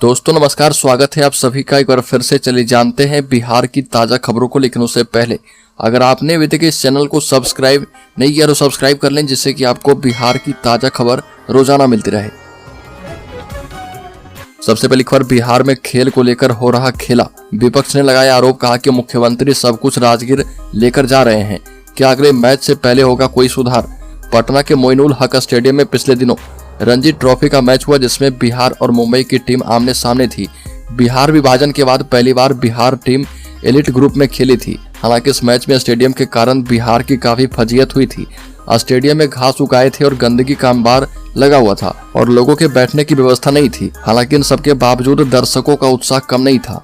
दोस्तों नमस्कार, स्वागत है आप सभी का एक बार फिर से। चलिए जानते हैं बिहार की ताज़ा खबरों को। लेकिन उससे पहले अगर आपने अभी तक इस चैनल को सब्सक्राइब नहीं किया तो सब्सक्राइब कर लें, जिससे कि आपको बिहार की ताज़ा खबर रोजाना मिलती रहे। सबसे पहली खबर, बिहार में खेल को लेकर हो रहा खेला। विपक्ष ने लगाया आरोप, कहा कि मुख्यमंत्री सब कुछ राजगीर लेकर जा रहे हैं। क्या अगले मैच से पहले होगा कोई सुधार? पटना के मोइनुल हक स्टेडियम में पिछले दिनों रणजी ट्रॉफी का मैच हुआ, जिसमें बिहार और मुंबई की टीम आमने सामने थी। बिहार विभाजन के बाद पहली बार बिहार टीम एलिट ग्रुप में खेली थी। हालांकि इस मैच में स्टेडियम के कारण बिहार की काफी फजीयत हुई थी। स्टेडियम में घास उगाए थे और गंदगी का अंबार लगा हुआ था और लोगों के बैठने की व्यवस्था नहीं थी। हालांकि इन सबके बावजूद दर्शकों का उत्साह कम नहीं था।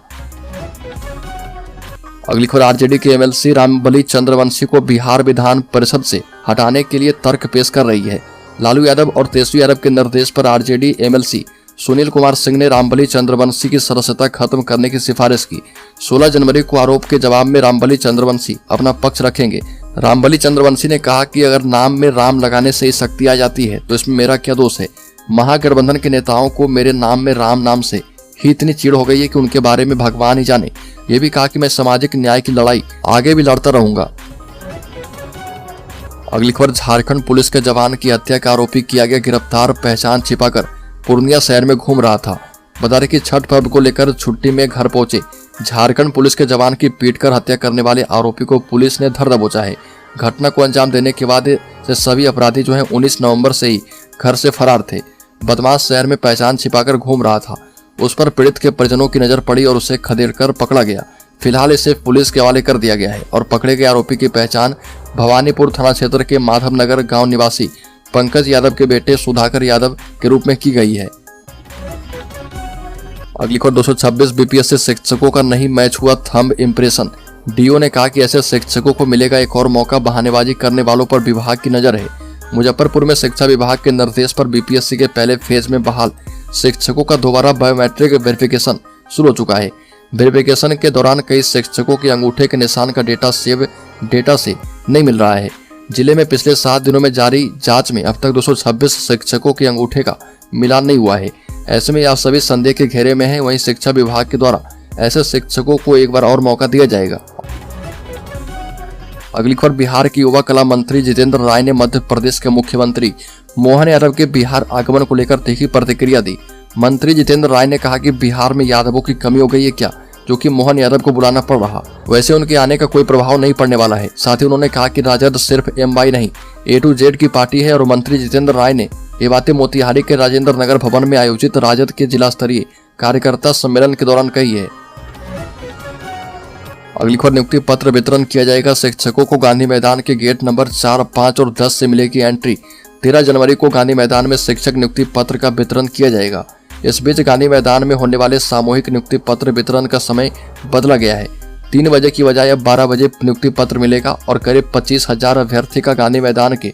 अगली खबर, आरजेडी के एमएलसी रामबली चंद्रवंशी को बिहार विधान परिषद से हटाने के लिए तर्क पेश कर रही है। लालू यादव और तेजस्वी यादव के निर्देश पर आरजेडी एमएलसी सुनील कुमार सिंह ने रामबली चंद्रवंशी की सदस्यता खत्म करने की सिफारिश की। 16 जनवरी को आरोप के जवाब में रामबली चंद्रवंशी अपना पक्ष रखेंगे। रामबली चंद्रवंशी ने कहा कि अगर नाम में राम लगाने से ही शक्ति आ जाती है तो इसमें मेरा क्या दोष है। महागठबंधन के नेताओं को मेरे नाम में राम नाम से ही इतनी चिढ़ हो गई है कि उनके बारे में भगवान ही जाने। ये भी कहा कि मैं सामाजिक न्याय की लड़ाई आगे भी लड़ता रहूंगा। अगली खबर, झारखंड पुलिस के जवान की हत्या का आरोपी किया गया गिरफ्तार। पहचान छिपाकर पूर्णिया शहर में घूम रहा था। बता रहे कि छठ पर्व को लेकर छुट्टी में घर पहुंचे झारखंड पुलिस के जवान की पीटकर हत्या करने वाले आरोपी को पुलिस ने धर दबोचा है। घटना को अंजाम देने के बाद से सभी अपराधी जो है 19 नवंबर से ही घर से फरार थे। बदमाश शहर में पहचान छिपाकर घूम रहा था। उस पर पीड़ित के परिजनों की नजर पड़ी और उसे खदेड़कर पकड़ा गया। फिलहाल इसे पुलिस के हवाले कर दिया गया है और पकड़े गए आरोपी की पहचान भवानीपुर थाना क्षेत्र के माधवनगर गांव निवासी पंकज यादव के बेटे सुधाकर यादव के रूप में की गई है। अगली खबर, 226 बीपीएससी शिक्षकों का नहीं मैच हुआ थंब इम्प्रेशन। डीओ ने कहा कि ऐसे शिक्षकों को मिलेगा एक और मौका। बहानेबाजी करने वालों पर विभाग की नजर है। मुजफ्फरपुर में शिक्षा विभाग के निर्देश पर बीपीएससी के पहले फेज में बहाल शिक्षकों का दोबारा बायोमेट्रिक वेरिफिकेशन शुरू हो चुका है। वेरिफिकेशन के दौरान कई शिक्षकों के अंगूठे के निशान का डेटा से नहीं मिल रहा है। जिले में पिछले 7 दिनों में जारी जांच में अब तक 226 शिक्षकों के अंगूठे का मिलान नहीं हुआ है। ऐसे में आप सभी संदेह के घेरे में हैं। वहीं शिक्षा विभाग के द्वारा ऐसे शिक्षकों को एक बार और मौका दिया जाएगा। अगली खबर, बिहार के युवा कला मंत्री जितेंद्र राय ने मध्य प्रदेश के मुख्यमंत्री मोहन यादव के बिहार आगमन को लेकर तीखी प्रतिक्रिया दी। मंत्री जितेंद्र राय ने कहा कि बिहार में यादवों की कमी हो गई है क्या, जो कि मोहन यादव को बुलाना पड़ रहा। वैसे उनके आने का कोई प्रभाव नहीं पड़ने वाला है। साथ ही उन्होंने कहा कि राजद सिर्फ एमवाई नहीं A to Z की पार्टी है। और मंत्री जितेंद्र राय ने ये बातें मोतिहारी के राजेंद्र नगर भवन में आयोजित राजद के जिला स्तरीय कार्यकर्ता सम्मेलन के दौरान कही है। अगली खबर, नियुक्ति पत्र वितरण किया जाएगा। शिक्षकों को गांधी मैदान के गेट नंबर 4, 5 और 10 से मिलेगी एंट्री। 13 जनवरी को गांधी मैदान में शिक्षक नियुक्ति पत्र का वितरण किया जाएगा। इस बीच गांधी मैदान में होने वाले सामूहिक नियुक्ति पत्र वितरण का समय बदला गया है। 3 बजे की बजाय अब 12 बजे नियुक्ति पत्र मिलेगा और करीब 25,000 अभ्यर्थी का गांधी मैदान के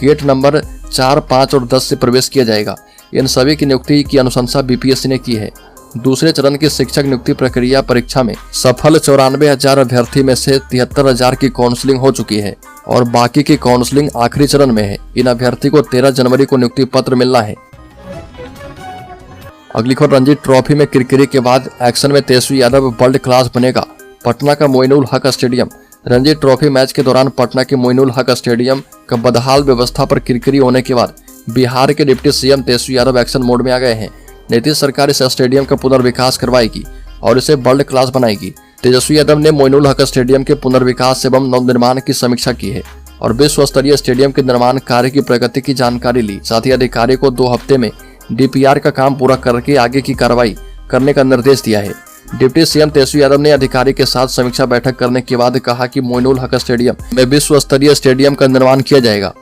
गेट नंबर 4, 5 और 10 से प्रवेश किया जाएगा। इन सभी की नियुक्ति की अनुशंसा बीपीएससी ने की है। दूसरे चरण की शिक्षक नियुक्ति प्रक्रिया परीक्षा में सफल 94,000 अभ्यर्थी में से 73,000 की काउंसलिंग हो चुकी है और बाकी की काउंसलिंग आखिरी चरण में है। इन अभ्यर्थी को 13 जनवरी को नियुक्ति पत्र मिलना है। अगली खबर, रणजी ट्रॉफी में किरकिरी के बाद एक्शन में तेजस्वी यादव वर्ल्ड क्लास बनेगा। पटना का Moinul Haq stadium. Ranji trophy match के दौरान पटना के मोइनुल हक स्टेडियम का बदहाल व्यवस्था पर किरकिरी होने के बाद बिहार के deputy CM Tejashwi Yadav action mode में आ गए हैं। नीतीश सरकार इस स्टेडियम का पुनर्विकास करवाएगी और इसे वर्ल्ड क्लास बनाएगी। तेजस्वी यादव ने मोइनुल हक स्टेडियम के पुनर्विकास एवं नवनिर्माण की समीक्षा की है और विश्व स्तरीय स्टेडियम के निर्माण कार्य की प्रगति की जानकारी ली। साथ ही अधिकारी को 2 हफ्ते में डीपीआर का काम पूरा करके आगे की कार्रवाई करने का निर्देश दिया है। डिप्टी सीएम तेजस्वी यादव ने अधिकारी के साथ समीक्षा बैठक करने के बाद कहा कि मोइनुल हक स्टेडियम में विश्व स्तरीय स्टेडियम का निर्माण किया जाएगा।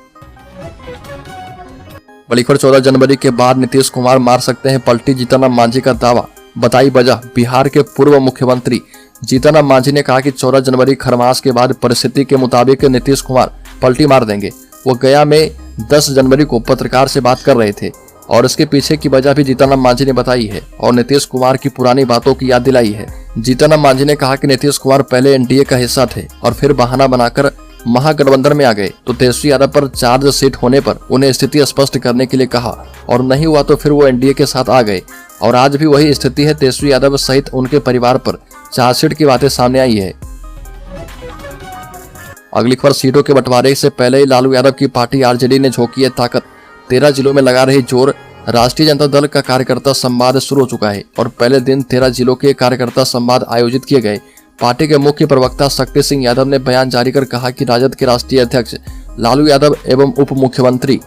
बड़ी खबर, 14 जनवरी के बाद नीतीश कुमार मार सकते हैं पलटी। जीतनराम मांझी का दावा, बताई वजह। बिहार के पूर्व मुख्यमंत्री जीतनराम मांझी ने कहा कि 14 जनवरी खरमास के बाद परिस्थिति के मुताबिक नीतीश कुमार पलटी मार देंगे। वो गया में 10 जनवरी को पत्रकार से बात कर रहे थे और इसके पीछे की वजह भी जीतनराम मांझी ने बताई है और नीतीश कुमार की पुरानी बातों की याद दिलाई है। जीतनराम मांझी ने कहा कि नीतीश कुमार पहले एनडीए का हिस्सा थे और फिर बहाना बनाकर महागठबंधन में आ गए तो तेजस्वी यादव पर चार्ज सीट होने पर उन्हें स्थिति स्पष्ट करने के लिए कहा और नहीं हुआ तो फिर वो एनडीए के साथ आ गए और आज भी वही स्थिति है। तेजस्वी यादव सहित उनके परिवार पर चार्जशीट की बातें सामने आई है। अगली खबर, सीटों के बंटवारे से पहले ही लालू यादव की पार्टी आरजेडी ने झोंकी है ताकत, 13 जिलों में लगा रही जोर। राष्ट्रीय जनता दल का कार्यकर्ता संवाद शुरू हो चुका है और पहले दिन 13 जिलों के कार्यकर्ता संवाद आयोजित किए गए। पार्टी के मुख्य प्रवक्ता शक्ति सिंह यादव ने बयान जारी कर कहा कि राजद के राष्ट्रीय अध्यक्ष लालू यादव एवं उप मुख्यमंत्री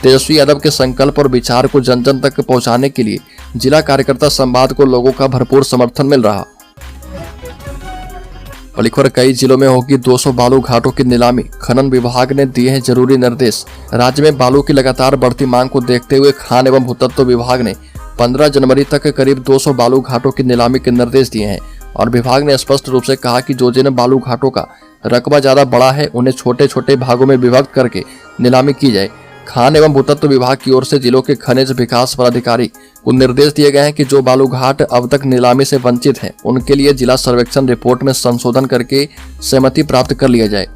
तेजस्वी यादव के संकल्प और विचार को जन जन तक पहुंचाने के लिए जिला कार्यकर्ता संवाद को लोगों का भरपूर समर्थन मिल रहा। बड़ी खबर, कई जिलों में होगी 200 बालू घाटों की नीलामी, खनन विभाग ने दिए हैं जरूरी निर्देश। राज्य में बालू की लगातार बढ़ती मांग को देखते हुए खान एवं भूतत्व विभाग ने 15 जनवरी तक करीब 200 बालू घाटों की नीलामी के निर्देश दिए हैं और विभाग ने स्पष्ट रूप से कहा कि जो जिन बालू घाटों का रकबा ज्यादा बड़ा है उन्हें छोटे छोटे भागों में विभक्त करके नीलामी की जाए। खान एवं भूतत्व विभाग की ओर से जिलों के खनिज विकास पदाधिकारी को निर्देश दिए गए हैं कि जो बालू घाट अब तक नीलामी से वंचित हैं उनके लिए जिला सर्वेक्षण रिपोर्ट में संशोधन करके सहमति प्राप्त कर लिया जाए।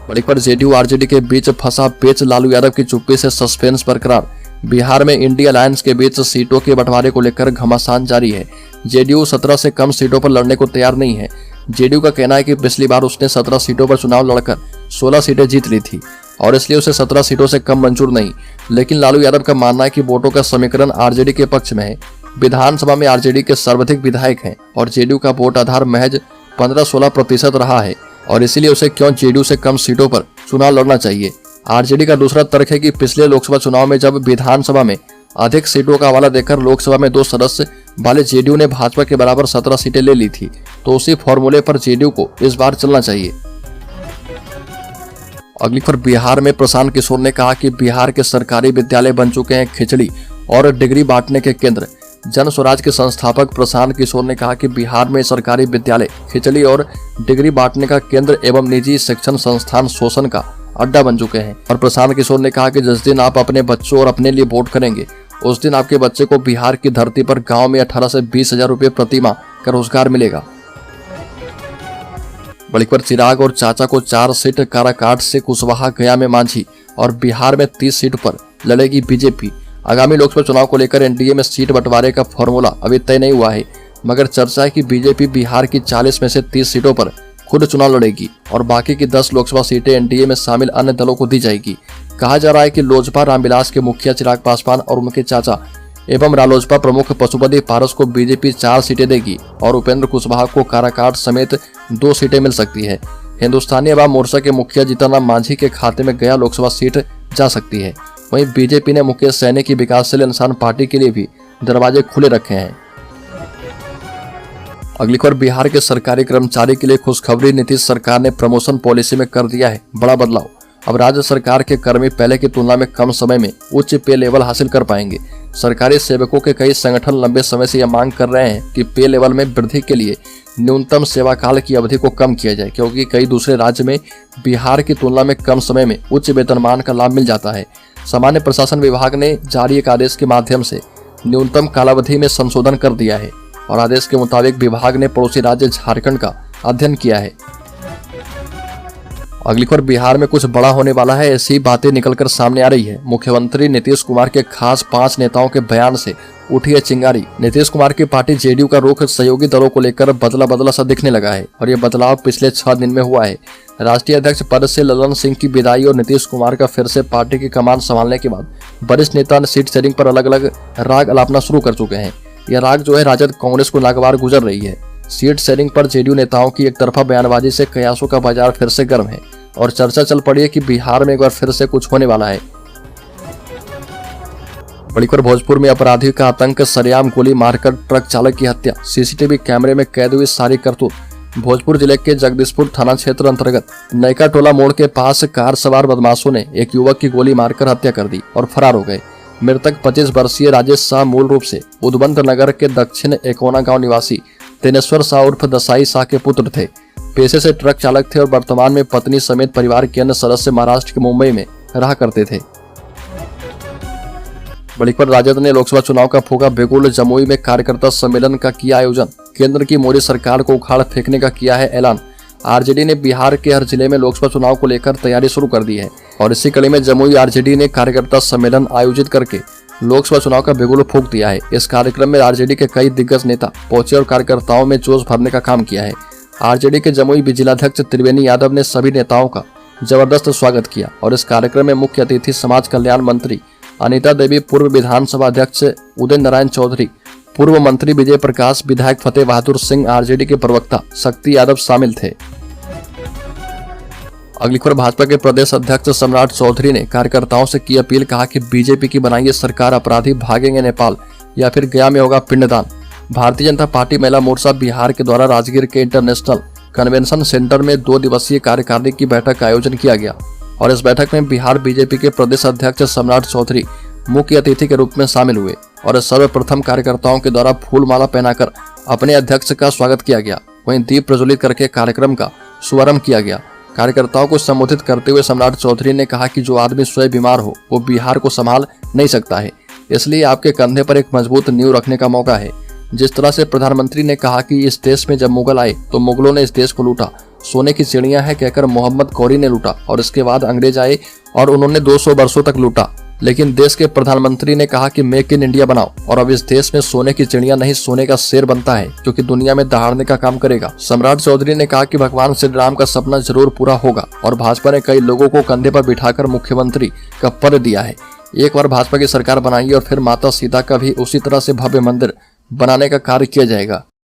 बड़ी खबर, जेडीयू आरजेडी के बीच फंसा पेच, लालू यादव की चुप्पी से सस्पेंस बरकरार। बिहार में इंडिया अलायंस के बीच सीटों के बंटवारे को लेकर घमासान जारी है। जेडीयू 17 से कम सीटों पर लड़ने को तैयार नहीं है। जेडीयू का कहना है कि पिछली बार उसने 17 सीटों पर चुनाव लड़कर 16 सीटें जीत ली थी और इसलिए उसे 17 सीटों से कम मंजूर नहीं। लेकिन लालू यादव का मानना है कि वोटों का समीकरण आरजेडी के पक्ष में है। विधानसभा में आरजेडी के सर्वाधिक विधायक हैं और जेडीयू का वोट आधार महज 15-16% रहा है और इसीलिए उसे क्यों जेडीयू से कम सीटों पर चुनाव लड़ना चाहिए। आरजेडी का दूसरा तर्क है कि पिछले लोकसभा चुनाव में जब विधानसभा में अधिक सीटों का हवाला देकर लोकसभा में 2 सदस्य वाले जेडीयू ने भाजपा के बराबर 17 सीटें ले ली थी, तो उसी फॉर्मूले पर जेडीयू को इस बार चलना चाहिए। अगली खबर, बिहार में प्रशांत किशोर ने कहा कि बिहार के सरकारी विद्यालय बन चुके हैं खिचड़ी और डिग्री बांटने के केंद्र। जन स्वराज के संस्थापक प्रशांत किशोर ने कहा कि बिहार में सरकारी विद्यालय खिचड़ी और डिग्री बांटने का केंद्र एवं निजी शिक्षण संस्थान शोषण का अड्डा बन चुके हैं। और प्रशांत किशोर ने कहा कि जिस दिन आप अपने बच्चों और अपने लिए वोट करेंगे उस दिन आपके बच्चे को बिहार की धरती पर गांव में 18 से 20 हजार रुपये प्रति माह का रोजगार मिलेगा। बड़ी खबर, चिराग और चाचा को 4 सीट, काराकाट से कुशवाहा, गया में मांझी और बिहार में 30 सीट पर लड़ेगी बीजेपी। आगामी लोकसभा चुनाव को लेकर एनडीए में सीट बंटवारे का फॉर्मूला अभी तय नहीं हुआ है, मगर चर्चा है कि बीजेपी बिहार की 40 में से 30 सीटों पर खुद चुनाव लड़ेगी और बाकी की 10 लोकसभा सीटें एनडीए में शामिल अन्य दलों को दी जाएगी। कहा जा रहा है कि लोजपा रामविलास के मुखिया चिराग पासवान और उनके चाचा एवं रालोजपा प्रमुख पशुपति पारस को बीजेपी 4 सीटें देगी और उपेंद्र कुशवाहा को काराकाट समेत 2 सीटें मिल सकती है। हिंदुस्तानी अवाम मोर्चा के मुखिया जीतनराम मांझी के खाते में गया लोकसभा सीट जा सकती है। वहीं बीजेपी ने मुकेश सैनी की विकासशील इंसान पार्टी के लिए भी दरवाजे खुले रखे हैं। अगली खबर, बिहार के सरकारी कर्मचारी के लिए खुशखबरी, नीतीश सरकार ने प्रमोशन पॉलिसी में कर दिया है बड़ा बदलाव। अब राज्य सरकार के कर्मी पहले की तुलना में कम समय में उच्च पे लेवल हासिल कर पाएंगे। सरकारी सेवकों के कई संगठन लंबे समय से यह मांग कर रहे हैं कि पे लेवल में वृद्धि के लिए न्यूनतम सेवा काल की अवधि को कम किया जाए, क्योंकि कई दूसरे राज्य में बिहार की तुलना में कम समय में उच्च वेतनमान का लाभ मिल जाता है। सामान्य प्रशासन विभाग ने जारी एक आदेश के माध्यम से न्यूनतम कालावधि में संशोधन कर दिया है और आदेश के मुताबिक विभाग ने पड़ोसी राज्य झारखंड का अध्ययन किया है। अगली खबर, बिहार में कुछ बड़ा होने वाला है, ऐसी बातें निकलकर सामने आ रही है। मुख्यमंत्री नीतीश कुमार के खास 5 नेताओं के बयान से उठी है चिंगारी। नीतीश कुमार की पार्टी जेडीयू का रुख सहयोगी दलों को लेकर बदला सा दिखने लगा है और ये बदलाव पिछले 6 दिन में हुआ है। राष्ट्रीय अध्यक्ष पद से ललन सिंह की विदाई और नीतीश कुमार का फिर से पार्टी की कमान संभालने के बाद वरिष्ठ नेता सीट शेयरिंग पर अलग अलग राग अलापना शुरू कर चुके हैं। यह राग जो है राजद कांग्रेस को नागवार गुजर रही है। सीट शेयरिंग पर जेडीयू नेताओं की एकतरफा बयानबाजी से कयासों का बाजार फिर से गर्म है और चर्चा चल पड़ी है कि बिहार में एक बार फिर से कुछ होने वाला है। बड़ी खबर, भोजपुर में अपराधियों का आतंक, सरेआम गोली मारकर ट्रक चालक की हत्या, सीसीटीवी कैमरे में कैद हुई सारी करतूत। भोजपुर जिले के जगदीशपुर थाना क्षेत्र अंतर्गत नयका टोला मोड़ के पास कार सवार बदमाशों ने एक युवक की गोली मारकर हत्या कर दी और फरार हो गए। मृतक 25 वर्षीय राजेश शाह मूल रूप से उद्वंत नगर के दक्षिण एकोना गांव निवासी तेनेश्वर शाह उर्फ दसाई शाह के पुत्र थे। पेशे से ट्रक चालक थे और वर्तमान में पत्नी समेत परिवार के अन्य सदस्य महाराष्ट्र के मुंबई में रहा करते थे। बड़ी खबर, राजद ने लोकसभा चुनाव का फूका बिगुल, जमुई में कार्यकर्ता सम्मेलन का किया आयोजन। केंद्र की मोदी सरकार को उखाड़ फेंकने का किया है ऐलान। आरजेडी ने बिहार के हर जिले में लोकसभा चुनाव को लेकर तैयारी शुरू कर दी है और इसी कड़ी में जमुई आरजेडी ने कार्यकर्ता सम्मेलन आयोजित करके लोकसभा चुनाव का बिगुल फूंक दिया है। इस कार्यक्रम में आरजेडी के कई दिग्गज नेता पहुंचे और कार्यकर्ताओं में जोश भरने का काम किया है। आरजेडी के जमुई जिलाध्यक्ष त्रिवेणी यादव ने सभी नेताओं का जबरदस्त स्वागत किया और इस कार्यक्रम में मुख्य अतिथि समाज कल्याण मंत्री अनीता देवी, पूर्व विधानसभा अध्यक्ष उदय नारायण चौधरी, पूर्व मंत्री विजय प्रकाश, विधायक फतेह बहादुर सिंह, आरजेडी के प्रवक्ता शक्ति यादव शामिल थे। अगली खबर, भाजपा के प्रदेश अध्यक्ष सम्राट चौधरी ने कार्यकर्ताओं से की अपील, कहा कि बीजेपी की बनाई सरकार अपराधी भागेंगे नेपाल या फिर गया में होगा पिंडदान। भारतीय जनता पार्टी महिला मोर्चा बिहार के द्वारा राजगीर के इंटरनेशनल कन्वेंशन सेंटर में 2 दिवसीय कार्यकारिणी की बैठक का आयोजन किया गया और इस बैठक में बिहार बीजेपी के प्रदेश अध्यक्ष सम्राट चौधरी मुख्य अतिथि के रूप में शामिल हुए और सर्वप्रथम कार्यकर्ताओं के द्वारा फूल माला पहनाकर अपने अध्यक्ष का स्वागत किया गया। वहीं दीप प्रज्वलित करके कार्यक्रम का शुभारंभ किया गया। कार्यकर्ताओं को संबोधित करते हुए सम्राट चौधरी ने कहा कि जो आदमी स्वयं बीमार हो वो बिहार को संभाल नहीं सकता है, इसलिए आपके कंधे पर एक मजबूत नींव रखने का मौका है। जिस तरह से प्रधानमंत्री ने कहा कि इस देश में जब मुगल आए तो मुगलों ने इस देश को लूटा, सोने की चिड़िया है कहकर मोहम्मद गौरी ने लूटा और इसके बाद अंग्रेज आए और उन्होंने 200 वर्षों तक लूटा, लेकिन देश के प्रधानमंत्री ने कहा कि मेक इन इंडिया बनाओ और अब इस देश में सोने की चिड़िया नहीं सोने का शेर बनता है जो कि दुनिया में दहाड़ने का काम करेगा। सम्राट चौधरी ने कहा कि भगवान श्री राम का सपना जरूर पूरा होगा और भाजपा ने कई लोगों को कंधे पर बिठाकर मुख्यमंत्री का पद दिया है। एक बार भाजपा की सरकार बनाएगी और फिर माता सीता का भी उसी तरह से भव्य मंदिर बनाने का कार्य किया जाएगा।